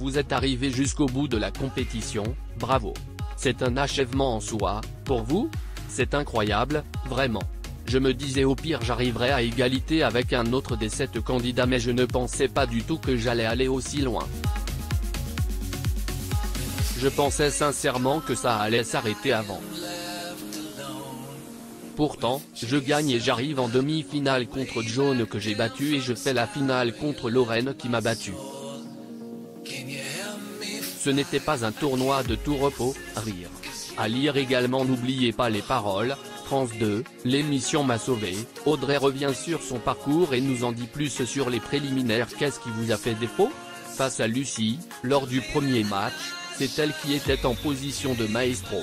Vous êtes arrivé jusqu'au bout de la compétition, bravo. C'est un achèvement en soi, pour vous? C'est incroyable, vraiment. Je me disais au pire j'arriverais à égalité avec un autre des 7 candidats mais je ne pensais pas du tout que j'allais aller aussi loin. Je pensais sincèrement que ça allait s'arrêter avant. Pourtant, je gagne et j'arrive en demi-finale contre John que j'ai battu et je fais la finale contre Lorraine qui m'a battu. Ce n'était pas un tournoi de tout repos, rire. À lire également n'oubliez pas les paroles, France 2, l'émission m'a sauvé, Audrey revient sur son parcours et nous en dit plus sur les préliminaires. Qu'est-ce qui vous a fait défaut? Face à Lucie, lors du premier match, c'est elle qui était en position de maestro.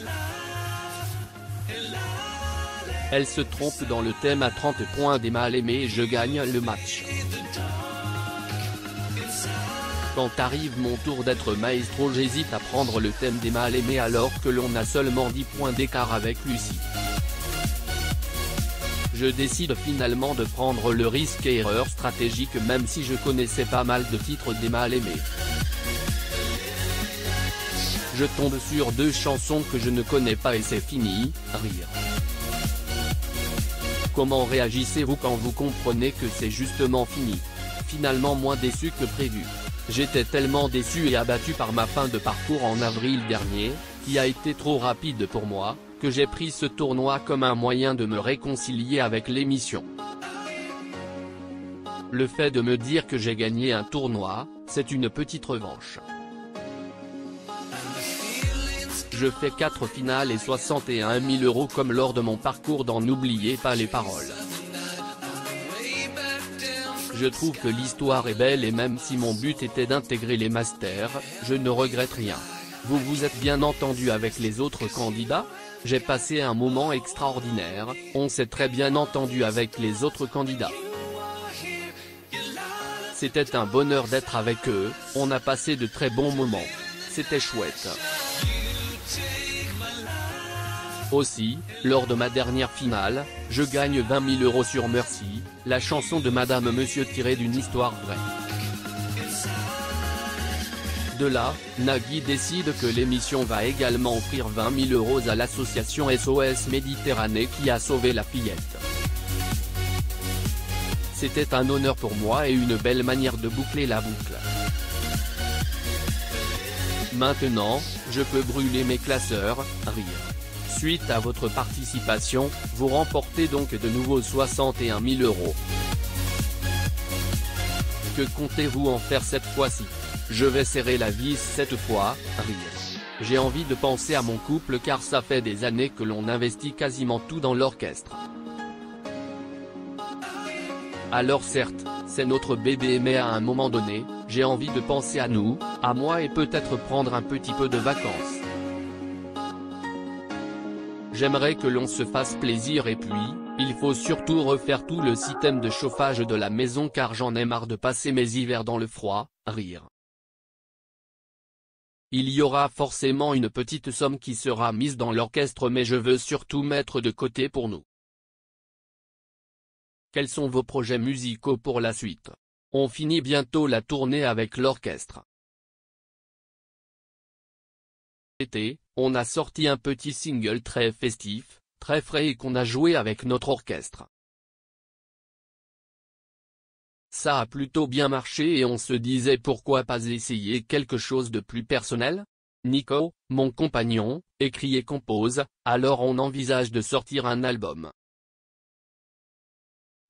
Elle se trompe dans le thème à 30 points des mal-aimés et je gagne le match. Quand arrive mon tour d'être maestro j'hésite à prendre le thème des mal-aimés alors que l'on a seulement 10 points d'écart avec Lucie. Je décide finalement de prendre le risque et erreur stratégique même si je connaissais pas mal de titres des mal-aimés. Je tombe sur 2 chansons que je ne connais pas et c'est fini, rire. Comment réagissez-vous quand vous comprenez que c'est justement fini? Finalement moins déçu que prévu. J'étais tellement déçu et abattu par ma fin de parcours en avril dernier, qui a été trop rapide pour moi, que j'ai pris ce tournoi comme un moyen de me réconcilier avec l'émission. Le fait de me dire que j'ai gagné un tournoi, c'est une petite revanche. Je fais 4 finales et 61 000 € comme lors de mon parcours dans N'oubliez pas les paroles. Je trouve que l'histoire est belle et même si mon but était d'intégrer les masters, je ne regrette rien. Vous vous êtes bien entendu avec les autres candidats? J'ai passé un moment extraordinaire, on s'est très bien entendu avec les autres candidats. C'était un bonheur d'être avec eux, on a passé de très bons moments. C'était chouette. Aussi, lors de ma dernière finale, je gagne 20 000 € sur Merci, la chanson de Madame Monsieur tirée d'une histoire vraie. De là, Nagui décide que l'émission va également offrir 20 000 € à l'association SOS Méditerranée qui a sauvé la fillette. C'était un honneur pour moi et une belle manière de boucler la boucle. Maintenant, je peux brûler mes classeurs, rire. Suite à votre participation, vous remportez donc de nouveau 61 000 €. Que comptez-vous en faire cette fois-ci? Je vais serrer la vis cette fois, rire. J'ai envie de penser à mon couple car ça fait des années que l'on investit quasiment tout dans l'orchestre. Alors certes, c'est notre bébé mais à un moment donné, j'ai envie de penser à nous, à moi et peut-être prendre un petit peu de vacances. J'aimerais que l'on se fasse plaisir et puis, il faut surtout refaire tout le système de chauffage de la maison car j'en ai marre de passer mes hivers dans le froid, rire. Il y aura forcément une petite somme qui sera mise dans l'orchestre mais je veux surtout mettre de côté pour nous. Quels sont vos projets musicaux pour la suite? On finit bientôt la tournée avec l'orchestre. Été, on a sorti un petit single très festif, très frais et qu'on a joué avec notre orchestre. Ça a plutôt bien marché et on se disait pourquoi pas essayer quelque chose de plus personnel? Nico, mon compagnon, écrit et compose, alors on envisage de sortir un album.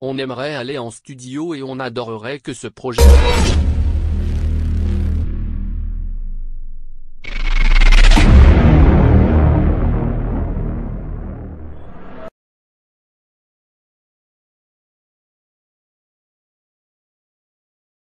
On aimerait aller en studio et on adorerait que ce projet